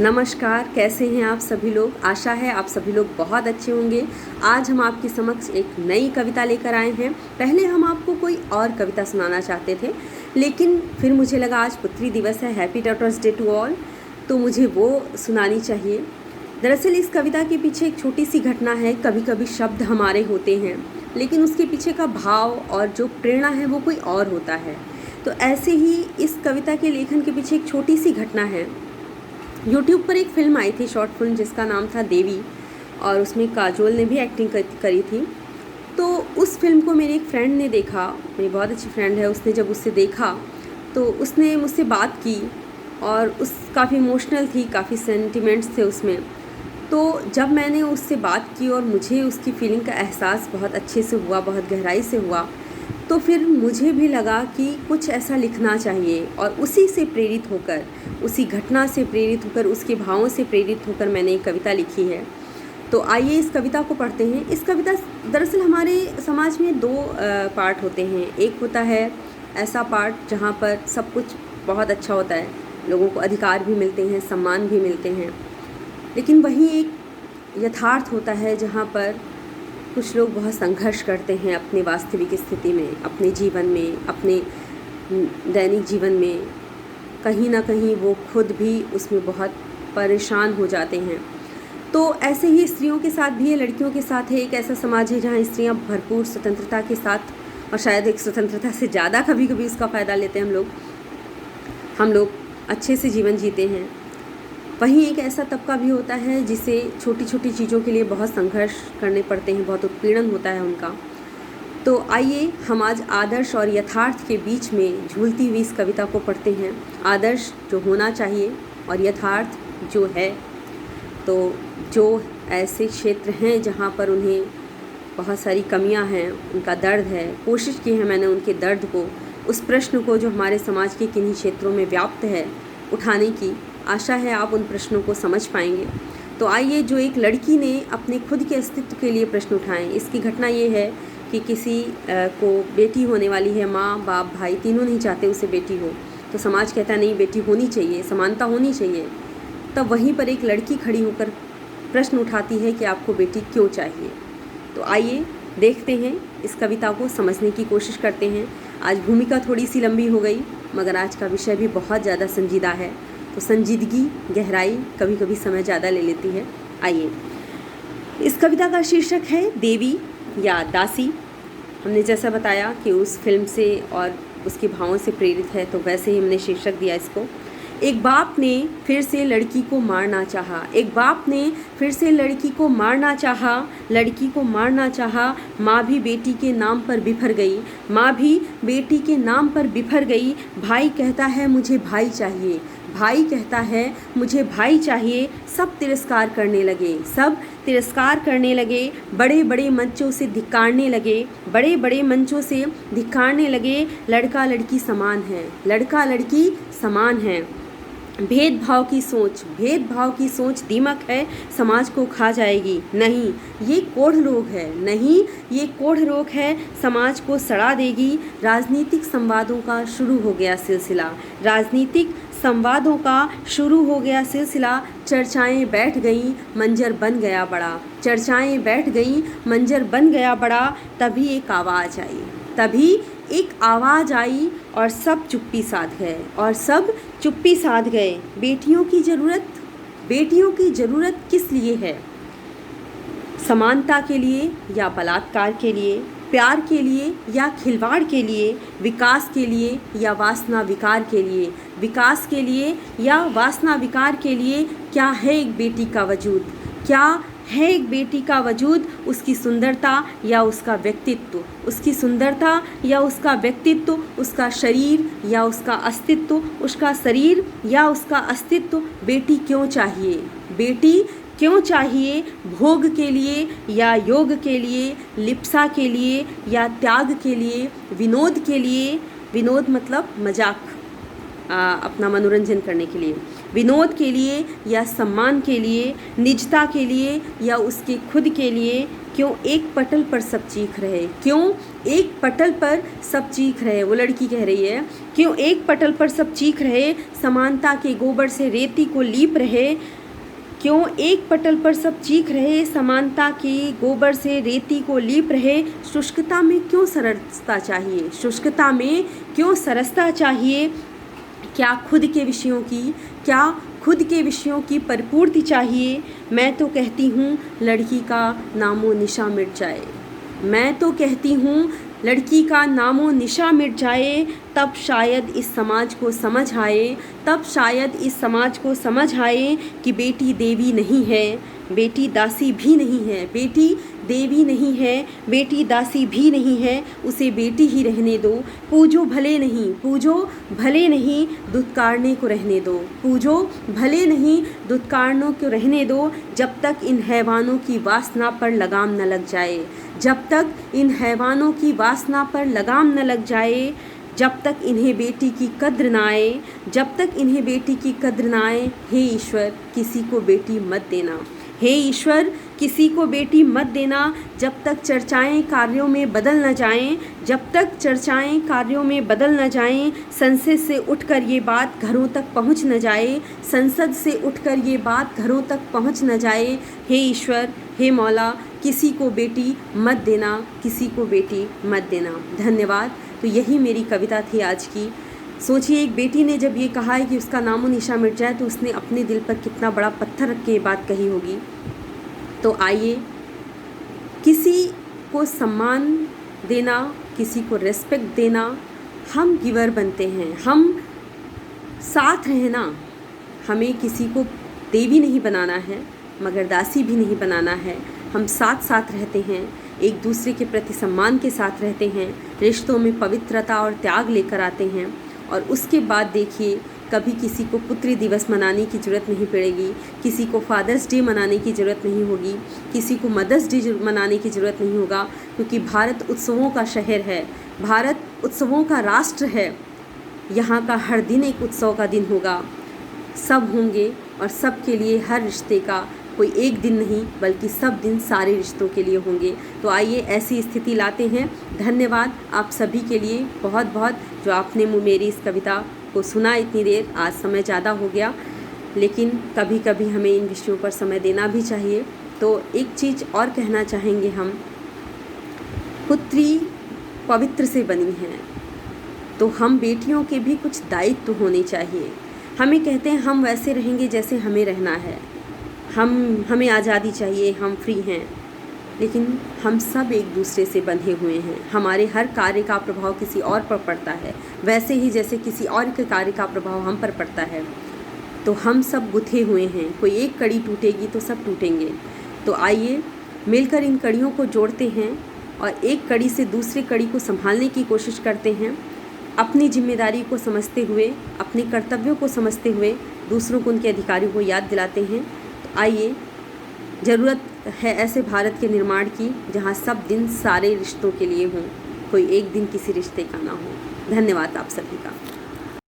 नमस्कार, कैसे हैं आप सभी लोग। आशा है आप सभी लोग बहुत अच्छे होंगे। आज हम आपके समक्ष एक नई कविता लेकर आए हैं। पहले हम आपको कोई और कविता सुनाना चाहते थे, लेकिन फिर मुझे लगा आज पुत्री दिवस है, happy daughters day to all, तो मुझे वो सुनानी चाहिए। दरअसल इस कविता के पीछे एक छोटी सी घटना है। कभी कभी शब्द हमारे होते हैं, लेकिन उसके पीछे का भाव और जो प्रेरणा है वो कोई और होता है। तो ऐसे ही इस कविता के लेखन के पीछे एक छोटी सी घटना है। यूट्यूब पर एक फ़िल्म आई थी, शॉर्ट फिल्म, जिसका नाम था देवी, और उसमें काजोल ने भी एक्टिंग करी थी। तो उस फिल्म को मेरे एक फ्रेंड ने देखा, मेरी बहुत अच्छी फ्रेंड है। उसने जब उससे देखा तो उसने मुझसे बात की और काफ़ी इमोशनल थी, काफ़ी सेंटिमेंट्स थे उसमें। तो जब मैंने उससे बात की और मुझे उसकी फीलिंग का एहसास बहुत अच्छे से हुआ, बहुत गहराई से हुआ, तो फिर मुझे भी लगा कि कुछ ऐसा लिखना चाहिए। और उसी से प्रेरित होकर, उसी घटना से प्रेरित होकर, उसके भावों से प्रेरित होकर मैंने एक कविता लिखी है। तो आइए इस कविता को पढ़ते हैं। इस कविता दरअसल हमारे समाज में दो पार्ट होते हैं। एक होता है ऐसा पार्ट जहाँ पर सब कुछ बहुत अच्छा होता है, लोगों को अधिकार भी मिलते हैं, सम्मान भी मिलते हैं। लेकिन वहीं एक यथार्थ होता है जहाँ पर कुछ लोग बहुत संघर्ष करते हैं अपने वास्तविक स्थिति में, अपने जीवन में, अपने दैनिक जीवन में। कहीं ना कहीं वो खुद भी उसमें बहुत परेशान हो जाते हैं। तो ऐसे ही स्त्रियों के साथ भी है, लड़कियों के साथ है। एक ऐसा समाज है जहाँ स्त्रियाँ भरपूर स्वतंत्रता के साथ, और शायद एक स्वतंत्रता से ज़्यादा कभी कभी उसका फ़ायदा लेते हैं हम लोग अच्छे से जीवन जीते हैं। वहीं एक ऐसा तबका भी होता है जिसे छोटी छोटी चीज़ों के लिए बहुत संघर्ष करने पड़ते हैं, बहुत उत्पीड़न होता है उनका। तो आइए हम आज आदर्श और यथार्थ के बीच में झूलती हुई इस कविता को पढ़ते हैं। आदर्श जो होना चाहिए और यथार्थ जो है। तो जो ऐसे क्षेत्र हैं जहाँ पर उन्हें बहुत सारी कमियाँ हैं, उनका दर्द है, कोशिश की है मैंने उनके दर्द को, उस प्रश्न को जो हमारे समाज के किन्हीं क्षेत्रों में व्याप्त है, उठाने की। आशा है आप उन प्रश्नों को समझ पाएंगे। तो आइए, जो एक लड़की ने अपने खुद के अस्तित्व के लिए प्रश्न उठाएं। इसकी घटना ये है कि किसी को बेटी होने वाली है। माँ बाप भाई तीनों नहीं चाहते उसे बेटी हो, तो समाज कहता है नहीं, बेटी होनी चाहिए, समानता होनी चाहिए। तब वहीं पर एक लड़की खड़ी होकर प्रश्न उठाती है कि आपको बेटी क्यों चाहिए। तो आइए देखते हैं, इस कविता को समझने की कोशिश करते हैं। आज भूमिका थोड़ी सी लंबी हो गई, मगर आज का विषय भी बहुत ज़्यादा संजीदा है, तो संजीदगी, गहराई कभी कभी समय ज़्यादा ले लेती है। आइए, इस कविता का शीर्षक है देवी या दासी। हमने जैसा बताया कि उस फिल्म से और उसके भावों से प्रेरित है, तो वैसे ही हमने शीर्षक दिया इसको। एक बाप ने फिर से लड़की को मारना चाहा, एक बाप ने फिर से लड़की को मारना चाहा, लड़की को मारना चाहा। माँ भी बेटी के नाम पर बिफर गई, माँ भी बेटी के नाम पर बिफर गई। भाई कहता है मुझे भाई चाहिए, भाई कहता है मुझे भाई चाहिए। सब तिरस्कार करने लगे, सब तिरस्कार करने लगे। बड़े बड़े मंचों से धिक्कारने लगे, बड़े बड़े मंचों से धिक्कारने लगे। लड़का लड़की समान है, लड़का लड़की समान है। भेदभाव की सोच दीमक है, समाज को खा जाएगी। नहीं, ये कोढ़ रोग है, नहीं, ये कोढ़ रोग है, समाज को सड़ा देगी। राजनीतिक संवादों का शुरू हो गया सिलसिला, राजनीतिक संवादों का शुरू हो गया सिलसिला। चर्चाएं बैठ गईं, मंजर बन गया बड़ा, चर्चाएं बैठ गईं, मंजर बन गया बड़ा। तभी एक आवाज़ आई, तभी एक आवाज़ आई, और सब चुप्पी साध गए, और सब चुप्पी साध गए। बेटियों की ज़रूरत किस लिए है? समानता के लिए या बलात्कार के लिए? प्यार के लिए या खिलवाड़ के लिए? विकास के लिए या वासना विकार के लिए? विकास के लिए या वासना विकार के लिए? क्या है एक बेटी का वजूद? क्या है एक बेटी का वजूद? उसकी सुंदरता या उसका व्यक्तित्व? उसकी सुंदरता या उसका व्यक्तित्व? उसका शरीर या उसका अस्तित्व? उसका शरीर या उसका अस्तित्व? बेटी क्यों चाहिए? बेटी क्यों चाहिए? भोग के लिए या योग के लिए? लिप्सा के लिए या त्याग के लिए? विनोद के लिए, विनोद मतलब मजाक, अपना मनोरंजन करने के लिए, विनोद के लिए या सम्मान के लिए? निजता के लिए या उसके खुद के लिए? क्यों एक पटल पर सब चीख रहे? क्यों एक पटल पर सब चीख रहे, वो लड़की कह रही है, क्यों एक पटल पर सब चीख रहे, समानता के गोबर से रेती को लीप रहे, क्यों एक पटल पर सब चीख रहे, समानता के गोबर से रेती को लीप रहे, शुष्कता में क्यों सरसता चाहिए, शुष्कता में क्यों सरसता चाहिए, क्या खुद के विषयों की परिपूर्ति चाहिए। मैं तो कहती हूँ लड़की का नामो निशा मिट जाए, मैं तो कहती हूँ लड़की का नामो निशा मिट जाए, तब शायद इस समाज को समझ आए, तब शायद इस समाज को समझ आए कि बेटी देवी नहीं है, बेटी दासी भी नहीं है, बेटी देवी नहीं है, बेटी दासी भी नहीं है, उसे बेटी ही रहने दो, पूजो भले नहीं दुत्कारने को रहने दो, पूजो भले नहीं दुत्कारनों को रहने दो, जब तक इन हैवानों की वासना पर लगाम न लग जाए, जब तक इन हैवानों की वासना पर लगाम न लग जाए, जब तक इन्हें बेटी की कद्र न आए, जब तक इन्हें बेटी की कद्र न आए। हे ईश्वर किसी को बेटी मत देना, हे ईश्वर किसी को बेटी मत देना, जब तक चर्चाएं कार्यों में बदल न जाएं, जब तक चर्चाएं कार्यों में बदल न जाएं, संसद से उठकर ये बात घरों तक पहुंच न जाए, संसद से उठकर ये बात घरों तक पहुंच न जाए। हे ईश्वर, हे मौला, किसी को बेटी मत देना, किसी को बेटी मत देना। धन्यवाद। तो यही मेरी कविता थी आज की। सोचिए, एक बेटी ने जब ये कहा है कि उसका नामो निशा मिट जाए, तो उसने अपने दिल पर कितना बड़ा पत्थर रख के ये बात कही होगी। तो आइए, किसी को सम्मान देना, किसी को रेस्पेक्ट देना, हम गिवर बनते हैं, हम साथ रहना, हमें किसी को देवी नहीं बनाना है मगर दासी भी नहीं बनाना है। हम साथ साथ रहते हैं, एक दूसरे के प्रति सम्मान के साथ रहते हैं, रिश्तों में पवित्रता और त्याग लेकर आते हैं। और उसके बाद देखिए, कभी किसी को पुत्री दिवस मनाने की ज़रूरत नहीं पड़ेगी, किसी को फादर्स डे मनाने की ज़रूरत नहीं होगी, किसी को मदर्स डे मनाने की ज़रूरत नहीं होगा, क्योंकि भारत उत्सवों का शहर है, भारत उत्सवों का राष्ट्र है। यहाँ का हर दिन एक उत्सव का दिन होगा, सब होंगे और सब के लिए हर रिश्ते का कोई एक दिन नहीं बल्कि सब दिन सारे रिश्तों के लिए होंगे। तो आइए ऐसी स्थिति लाते हैं। धन्यवाद आप सभी के लिए बहुत बहुत, जो आपने मेरी इस कविता को सुना इतनी देर। आज समय ज़्यादा हो गया, लेकिन कभी कभी हमें इन विषयों पर समय देना भी चाहिए। तो एक चीज़ और कहना चाहेंगे हम, पुत्री पवित्र से बनी है, तो हम बेटियों के भी कुछ दायित्व होने चाहिए। हमें कहते हैं हम वैसे रहेंगे जैसे हमें रहना है, हमें आज़ादी चाहिए, हम फ्री हैं, लेकिन हम सब एक दूसरे से बंधे हुए हैं। हमारे हर कार्य का प्रभाव किसी और पर पड़ता है, वैसे ही जैसे किसी और के कार्य का प्रभाव हम पर पड़ता है। तो हम सब गुथे हुए हैं, कोई एक कड़ी टूटेगी तो सब टूटेंगे। तो आइए मिलकर इन कड़ियों को जोड़ते हैं और एक कड़ी से दूसरी कड़ी को संभालने की कोशिश करते हैं, अपनी जिम्मेदारी को समझते हुए, अपने कर्तव्यों को समझते हुए दूसरों को उनके अधिकारों को याद दिलाते हैं। तो आइए, ज़रूरत है ऐसे भारत के निर्माण की जहाँ सब दिन सारे रिश्तों के लिए हों, कोई एक दिन किसी रिश्ते का ना हो। धन्यवाद आप सभी का।